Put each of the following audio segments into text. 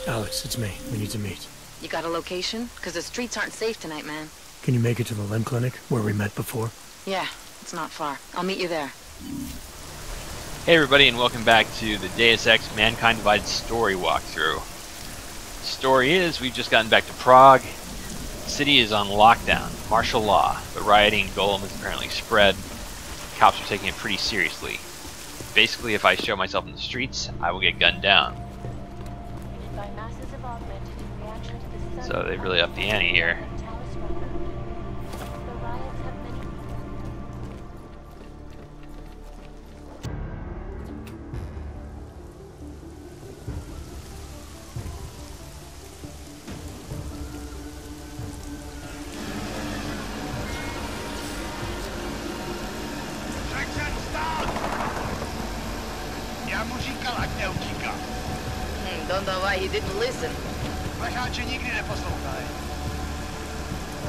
Alex, it's me. We need to meet. You got a location? Because the streets aren't safe tonight, man. Can you make it to the limb clinic, where we met before? Yeah, it's not far. I'll meet you there. Hey everybody, and welcome back to the Deus Ex Mankind Divided story walkthrough. The story is, we've just gotten back to Prague. The city is on lockdown, martial law, but rioting in Golem has apparently spread. Cops are taking it pretty seriously. Basically, if I show myself in the streets, I will get gunned down. So they really upped the ante here. Don't know why he didn't listen.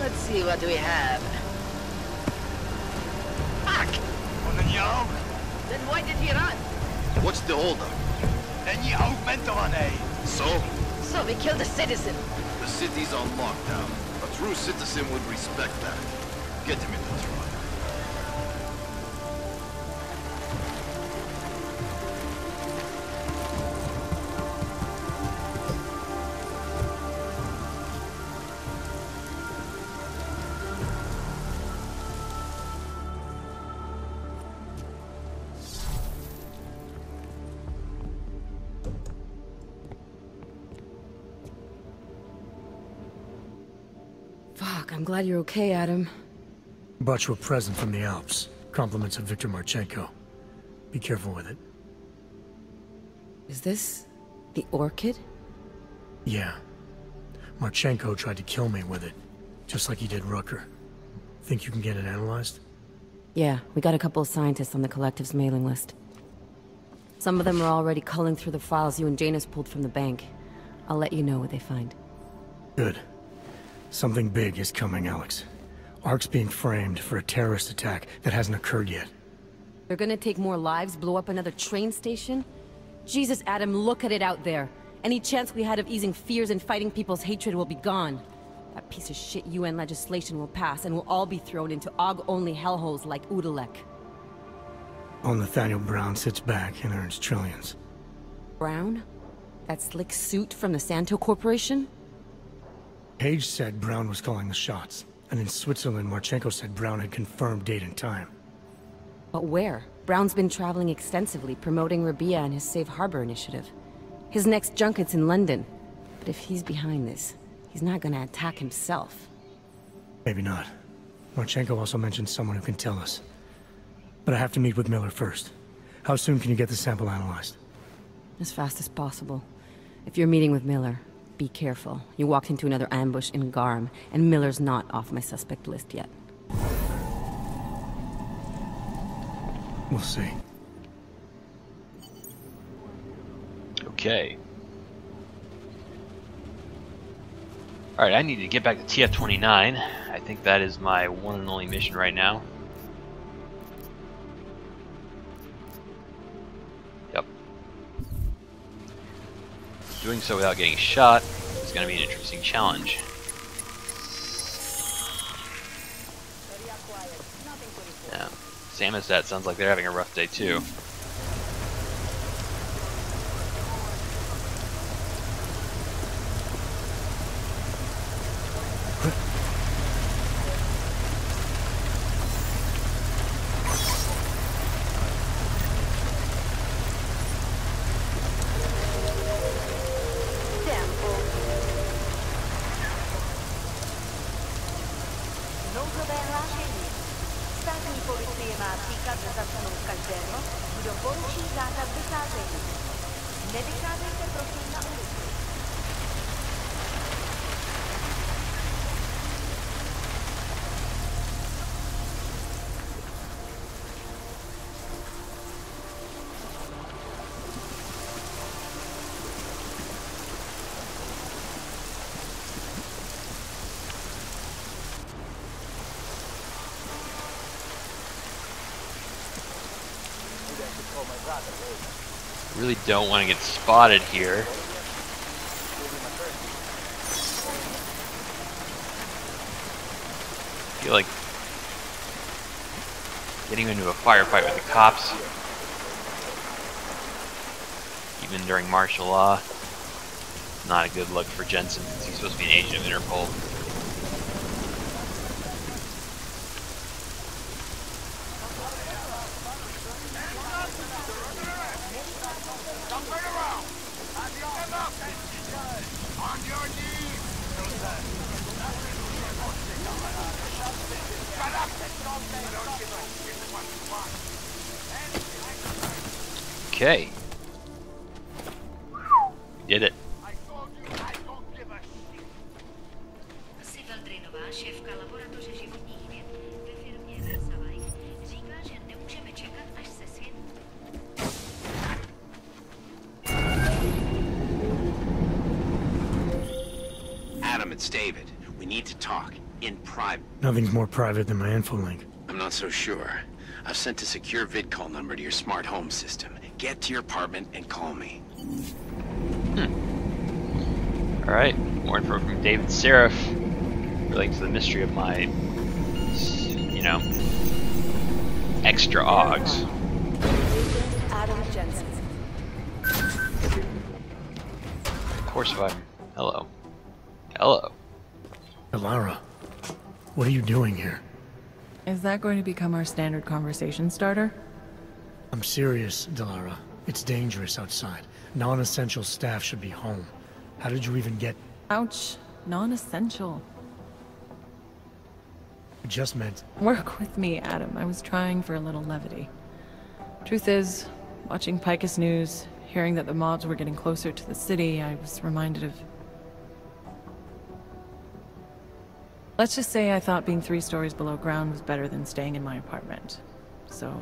Let's see what we have. Fuck! Then why did he run? What's the holdup? So we killed a citizen. the city's on lockdown. A true citizen would respect that. Get him in the truck. Fuck, I'm glad you're okay, Adam. Brought you a present from the Alps. Compliments of Victor Marchenko. Be careful with it. Is this the orchid? Yeah. Marchenko tried to kill me with it, just like he did Rooker. Think you can get it analyzed? Yeah, we got a couple of scientists on the collective's mailing list. Some of them are already culling through the files you and Janus pulled from the bank. I'll let you know what they find. Good. Something big is coming, Alex. Ark's being framed for a terrorist attack that hasn't occurred yet. They're gonna take more lives, blow up another train station? Jesus, Adam, look at it out there. Any chance we had of easing fears and fighting people's hatred will be gone. That piece of shit UN legislation will pass, and we'll all be thrown into AUG-only hellholes like Udalek. Old Nathaniel Brown sits back and earns trillions. Brown? That slick suit from the Santo Corporation? Page said Brown was calling the shots, and in Switzerland, Marchenko said Brown had confirmed date and time. But where? Brown's been traveling extensively, promoting Rabia and his Safe Harbor initiative. His next junket's in London. But if he's behind this, he's not gonna attack himself. Maybe not. Marchenko also mentioned someone who can tell us. But I have to meet with Miller first. How soon can you get the sample analyzed? As fast as possible. If you're meeting with Miller, be careful. You walked into another ambush in Garm, and Miller's not off my suspect list yet. We'll see. Okay. Alright, I need to get back to TF-29. I think that is my one and only mission right now. Yep. Doing so without getting shot is going to be an interesting challenge. Yeah. Samizdat sounds like they're having a rough day too. I really don't want to get spotted here. feel like getting into a firefight with the cops, even during martial law, not a good look for Jensen, since he's supposed to be an agent of Interpol. Okay. We did it. Adam, it's David. We need to talk. In private. Nothing's more private than my info link. I'm not so sure. I've sent a secure vid call number to your smart home system. Get to your apartment and call me. Alright, more info from David Seraph relating to the mystery of my, you know, extra augs. Adam Jensen. Of course, if I'm... Hello. Hello. Delara, what are you doing here? Is that going to become our standard conversation starter? I'm serious, Delara. It's dangerous outside. Non-essential staff should be home. How did you even get... Ouch. Non-essential. I just meant... Work with me, Adam. I was trying for a little levity. Truth is, watching Picus News, hearing that the mobs were getting closer to the city, I was reminded of... Let's just say I thought being 3 stories below ground was better than staying in my apartment. So,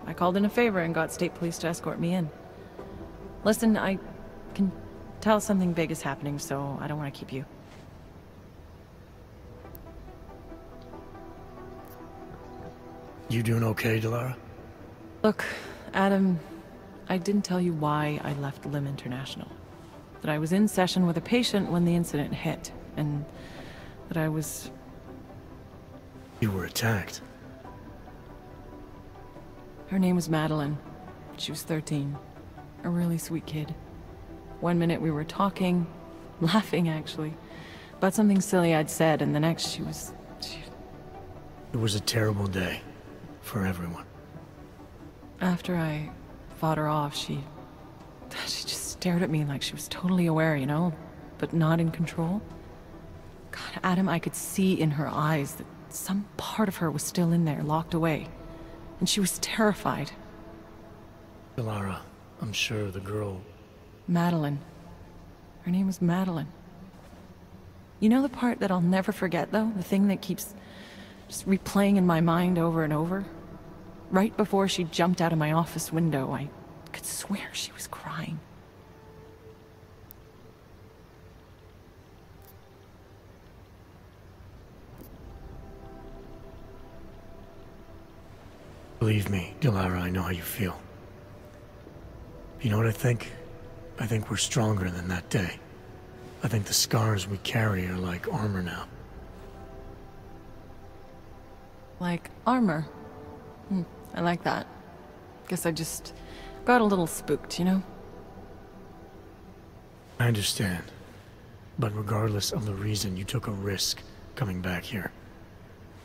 I called in a favor and got state police to escort me in. Listen, I can tell something big is happening, so I don't want to keep you. You doing okay, Delara? Look, Adam, I didn't tell you why I left Lim International. That I was in session with a patient when the incident hit, and that I was... You were attacked. Her name was Madeline. She was 13. A really sweet kid. One minute we were talking, laughing actually, about something silly I'd said, and the next she was... It was a terrible day. For everyone. After I fought her off, she just stared at me like she was totally aware, you know? But not in control. God, Adam, I could see in her eyes that some part of her was still in there, locked away. And she was terrified. Delara, I'm sure the girl... Madeline. Her name was Madeline. You know the part that I'll never forget, though? The thing that keeps just replaying in my mind over and over? Right before she jumped out of my office window, I could swear she was crying. Believe me, Delara, I know how you feel. You know what I think? I think we're stronger than that day. I think the scars we carry are like armor now. Like armor? I like that. Guess I just got a little spooked, you know? I understand. But regardless of the reason, you took a risk coming back here.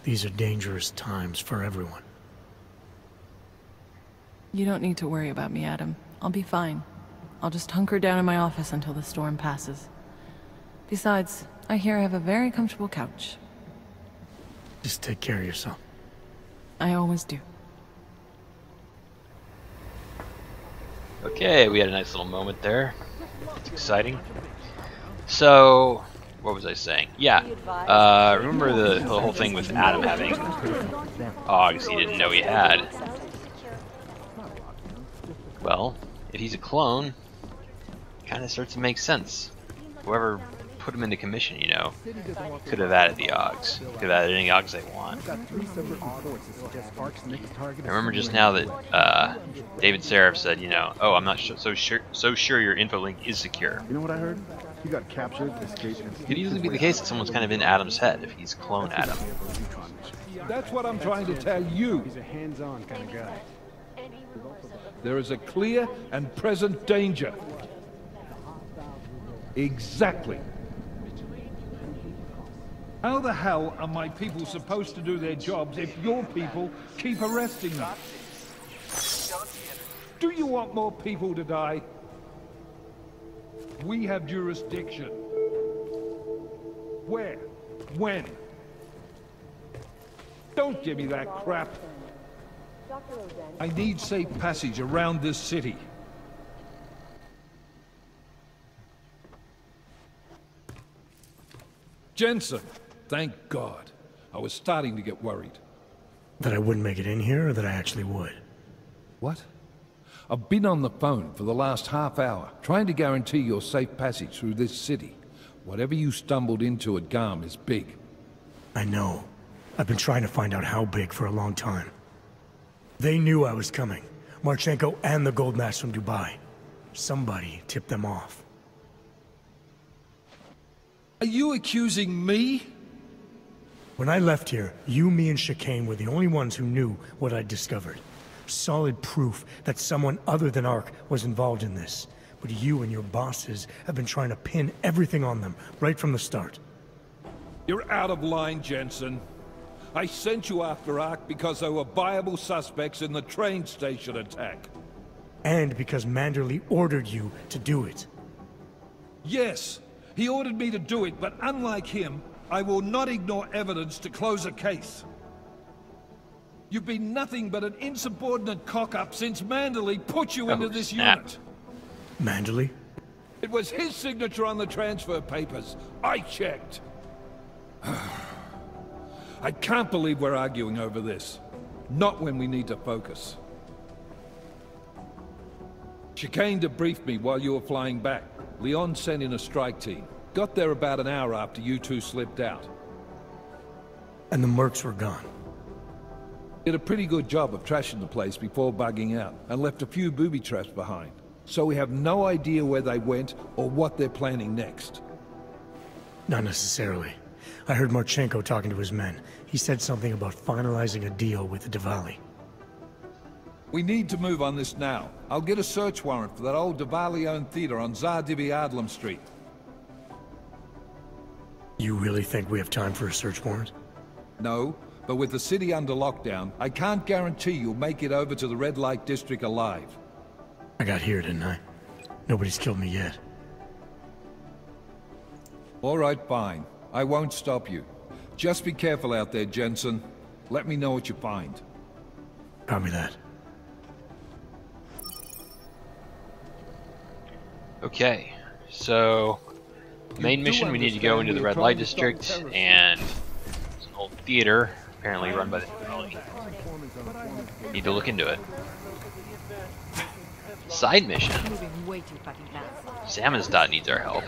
These are dangerous times for everyone. You don't need to worry about me, Adam. I'll be fine. I'll just hunker down in my office until the storm passes. Besides, I hear I have a very comfortable couch. Just take care of yourself. I always do. Okay, we had a nice little moment there. It's exciting. So, what was I saying? Yeah, remember the whole thing with Adam having augs he didn't know he had? Well, if he's a clone, it kind of starts to make sense. Whoever put him into commission, you know, could have added the augs. Could have added any augs they want. I remember just now that David Seraph said, you know, oh, I'm not so sure your info link is secure. You know what I heard? You got captured, escaped, and... Could easily be the case that someone's kind of in Adam's head if he's clone Adam. That's what I'm trying to tell you. He's a hands-on kind of guy. There is a clear and present danger. Exactly. How the hell are my people supposed to do their jobs if your people keep arresting them? Do you want more people to die? We have jurisdiction. Where? When? Don't give me that crap. I need safe passage around this city. Jensen, thank God. I was starting to get worried. That I wouldn't make it in here, or that I actually would? What? I've been on the phone for the last half hour, trying to guarantee your safe passage through this city. Whatever you stumbled into at Garm is big. I know. I've been trying to find out how big for a long time. They knew I was coming. Marchenko and the gold mask from Dubai. Somebody tipped them off. Are you accusing me? When I left here, you, me, and Chicane were the only ones who knew what I'd discovered. Solid proof that someone other than Ark was involved in this. But you and your bosses have been trying to pin everything on them, right from the start. You're out of line, Jensen. I sent you after Ark because there were viable suspects in the train station attack. And because Manderley ordered you to do it. Yes, he ordered me to do it, but unlike him, I will not ignore evidence to close a case. You've been nothing but an insubordinate cock-up since Manderley put you into this unit. Manderley? It was his signature on the transfer papers. I checked. I can't believe we're arguing over this. Not when we need to focus. Chicane debriefed me while you were flying back. Leon sent in a strike team. Got there about an hour after you two slipped out. And the mercs were gone. Did a pretty good job of trashing the place before bugging out, and left a few booby traps behind. So we have no idea where they went, or what they're planning next. Not necessarily. I heard Marchenko talking to his men. He said something about finalizing a deal with the Diwali. We need to move on this now. I'll get a search warrant for that old Diwali-owned theater on Zardibi Adlam Street. You really think we have time for a search warrant? No, but with the city under lockdown, I can't guarantee you'll make it over to the Red Light District alive. I got here, didn't I? Nobody's killed me yet. All right, fine. I won't stop you. Just be careful out there, Jensen. Let me know what you find. Copy that. Okay, so main mission, we need to go into the Red Light District, and it's an old theater, apparently run by the Diwali. Need to look into it. Side mission. Samizdat needs our help.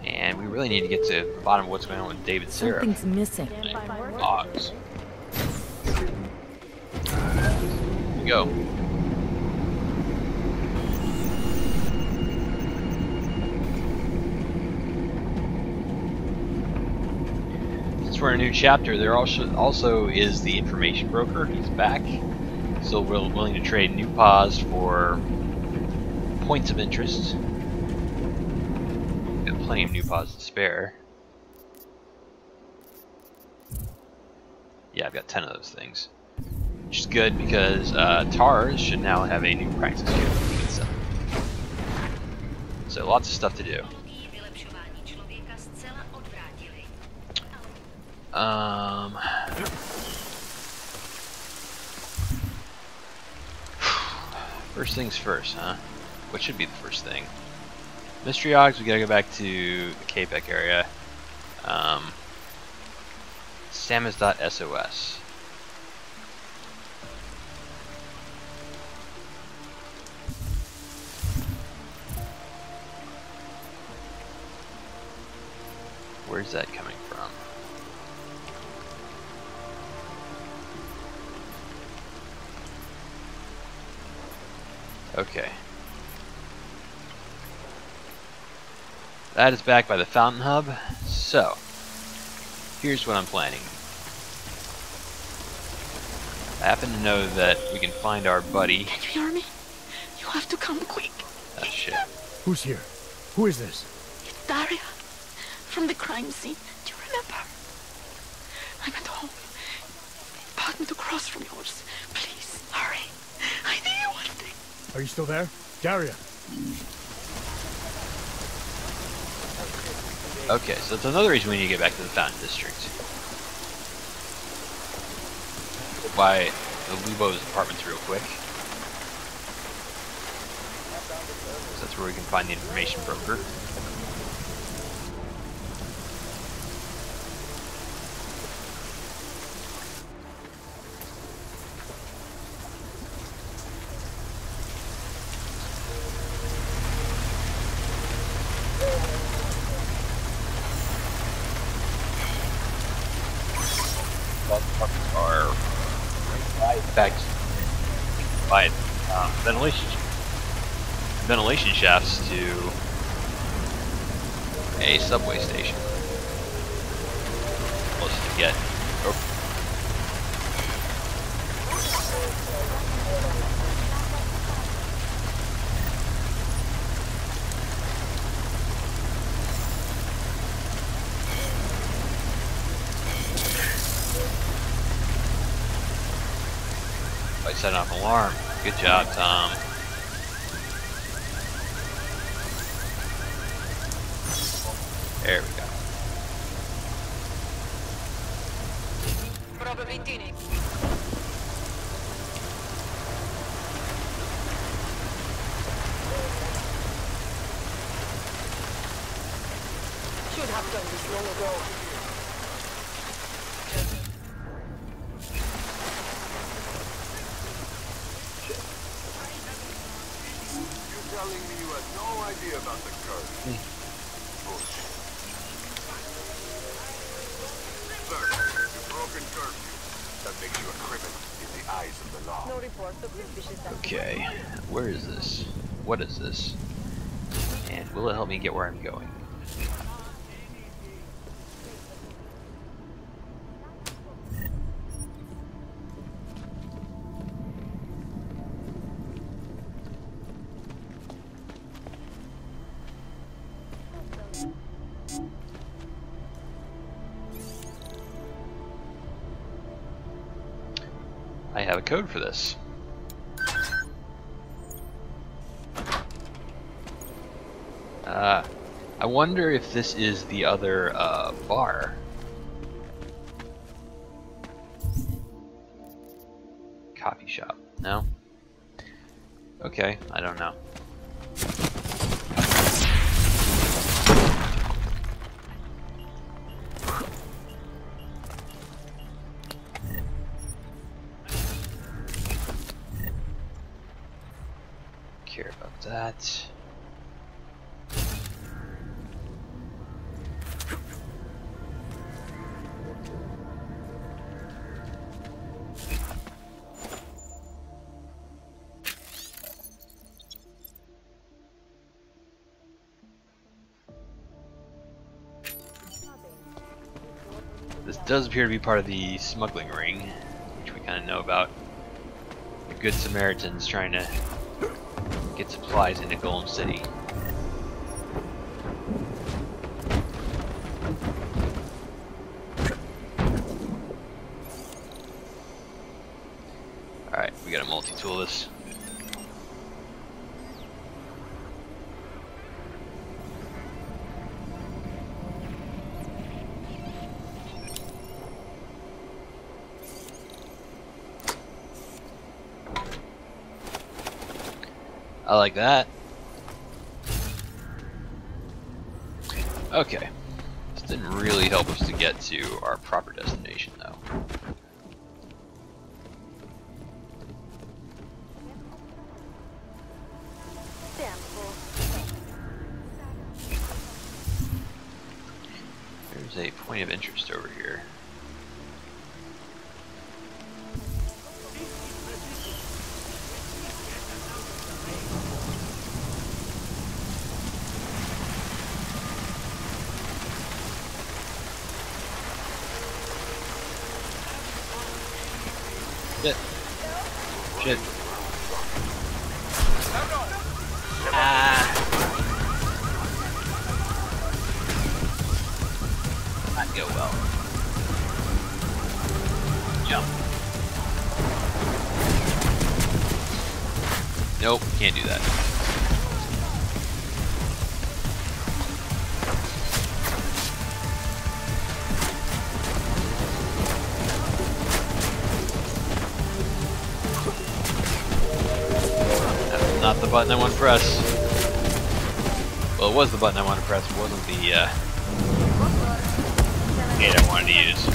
And we really need to get to the bottom of what's going on with David Syrup. Something's missing. Logs. Here we go. Since we're in a new chapter, there also is the information broker. He's back. Still willing to trade new paws for points of interest. Got plenty of new paws to spare. Yeah, I've got 10 of those things. Which is good because TARS should now have a new practice skill. So lots of stuff to do. First things first, huh? What should be the first thing? Mystery Ogs, we gotta go back to the Capec area. Samizdat.sos. Where's that coming from? Okay. That is backed by the Fountain Hub, so here's what I'm planning. I happen to know that we can find our buddy. Can you hear me? You have to come quick. Oh shit. Who's here? Who is this? It's Daria. From the crime scene. Do you remember? I'm at home. Apartment across from yours. Please, hurry. I need you one thing. Are you still there? Daria! Okay, so that's another reason we need to get back to the Fountain District. Go by the Lubo's apartments real quick. So that's where we can find the information broker. Are back by ventilation shafts to a subway station. Close to get. Set off alarm. Good job, Tom. There we go. Should have done this long ago. Telling me you had no idea about the curse. Bullshit. Sir, you've broken curfew. That makes you a criminal in the eyes of the law. No report of suspicious activity. Okay, where is this? What is this? And will it help me get where I'm going? I have a code for this. I wonder if this is the other bar. Coffee shop. No? Okay, I don't know. Care about that. This does appear to be part of the smuggling ring, which we kind of know about. The Good Samaritans trying to get supplies into Golem City. Alright, we gotta multi-tool this. I like that. Okay. This didn't really help us to get to our proper destination, though. There's a point of interest over here. Shit. Shit. Ah. Not go well. Jump. Nope, can't do that. That's not the button I want to press. Well, it was the button I wanted to press, it wasn't the gate I wanted to use.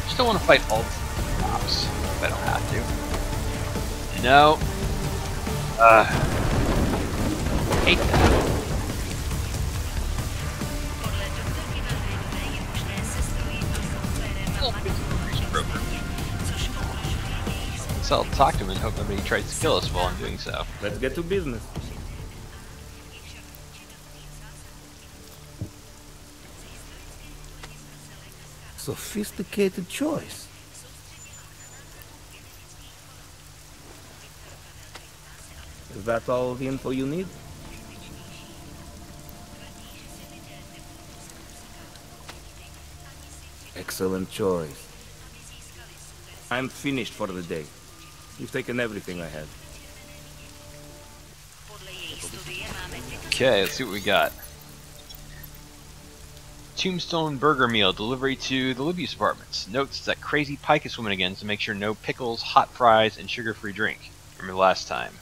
Still want to fight all the cops if I don't have to. No. Hate that. So I'll talk to him and hope nobody tries to kill us while I'm doing so. Let's get to business. Sophisticated choice. Is that all the info you need? Excellent choice. I'm finished for the day. You've taken everything I had. Okay, let's see what we got. Tombstone burger meal delivery to the Liby's apartments. Notes that crazy pike is swimming again, so make sure no pickles, hot fries, and sugar-free drink. Remember last time.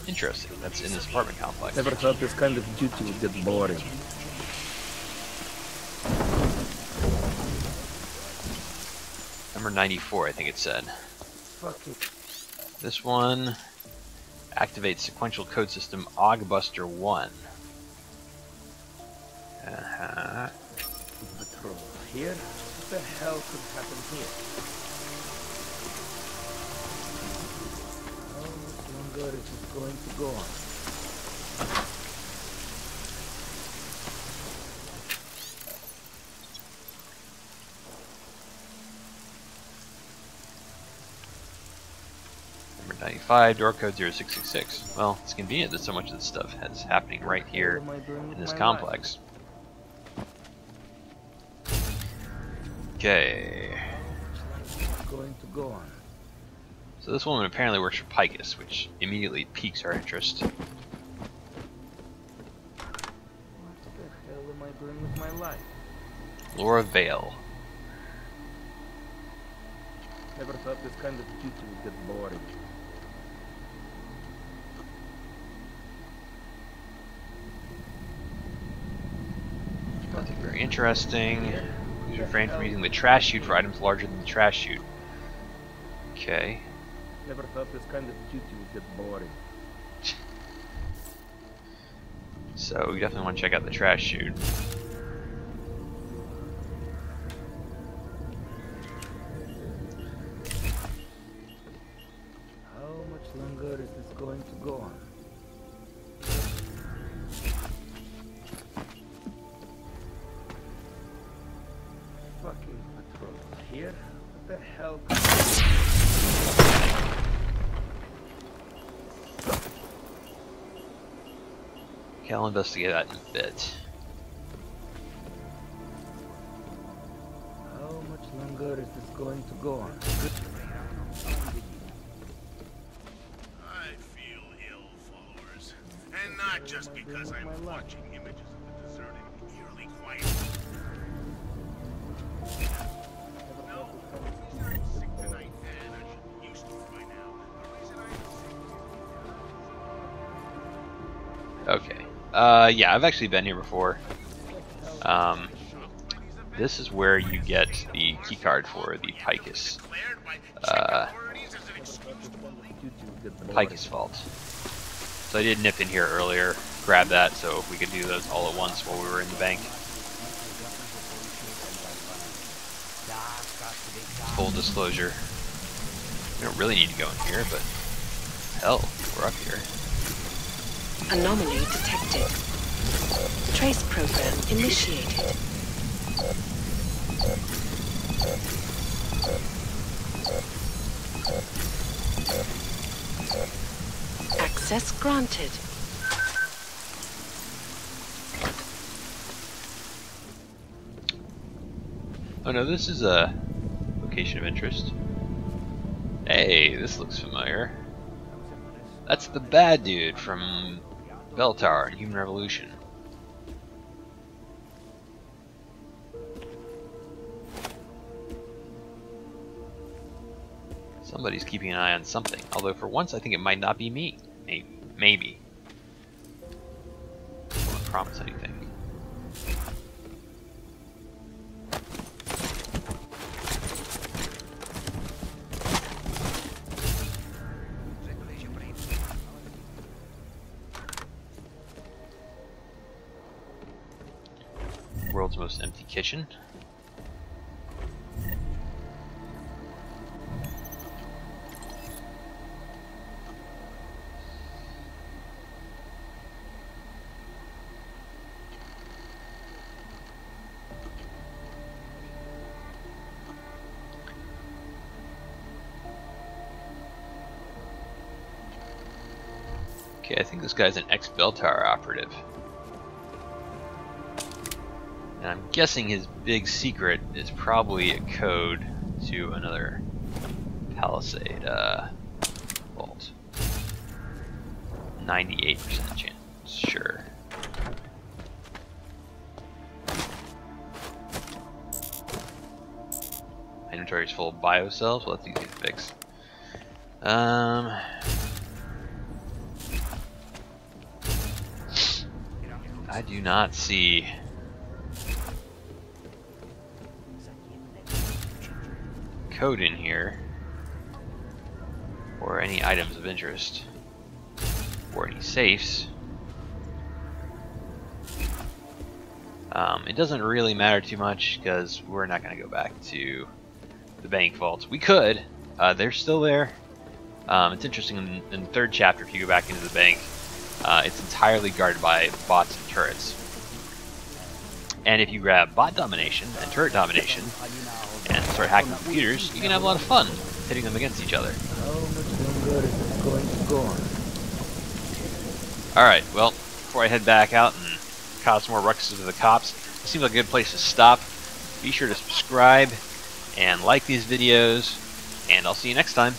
Interesting. That's in this apartment complex. Never thought this kind of duty would get boring. Number 94, I think it said. Fucking. This one activates sequential code system Augbuster 1. Patrol here? What the hell could happen here? How much longer is it going to go on? Number 95, door code 0666. Well, it's convenient that so much of this stuff is happening right here in this complex. Okay. Going to go on. So this woman apparently works for Picus, which immediately piques our interest. What the hell am I doing with my life? Laura Vale. Never thought this kind of duty would get boring. Nothing very interesting. Please refrain from using the trash chute for items larger than the trash chute. Okay. Never thought this kind of duty would get boring. So we definitely want to check out the trash chute. How much longer is this going to go on? Fucking patrol here? What the hell? Okay, I'll investigate that in a bit. How much longer is this going to go on? I feel ill, followers. And not just because I'm watching images of the deserted, eerily quiet. No, I'm sick tonight, and I should be used to it by now. The reason I'm sick. Okay. Yeah, I've actually been here before. This is where you get the keycard for the Picus. Picus vault. So I did nip in here earlier. grab that so we could do those all at once while we were in the bank. Full disclosure. We don't really need to go in here, but hell, we're up here. Anomaly detected. Trace program initiated. Access granted. Oh no, this is a location of interest. Hey, this looks familiar. That's the bad dude from Bell Tower in Human Revolution. Somebody's keeping an eye on something, although for once I think it might not be me. Maybe. I don't promise anything. World's most empty kitchen. Okay, I think this guy's an ex-Bell Tower operative. And I'm guessing his big secret is probably a code to another Palisade vault. 98% chance, sure. Inventory is full of biocells, well that's easy to fix. I do not see code in here or any items of interest or any safes. It doesn't really matter too much because we're not going to go back to the bank vaults. We could. They're still there. It's interesting in the third chapter, if you go back into the bank, it's entirely guarded by bots and turrets. And if you grab bot domination and turret domination and start hacking computers, you can have a lot of fun pitting them against each other. Alright, well, before I head back out and cause more ruckus to the cops, it seems like a good place to stop. Be sure to subscribe and like these videos, and I'll see you next time.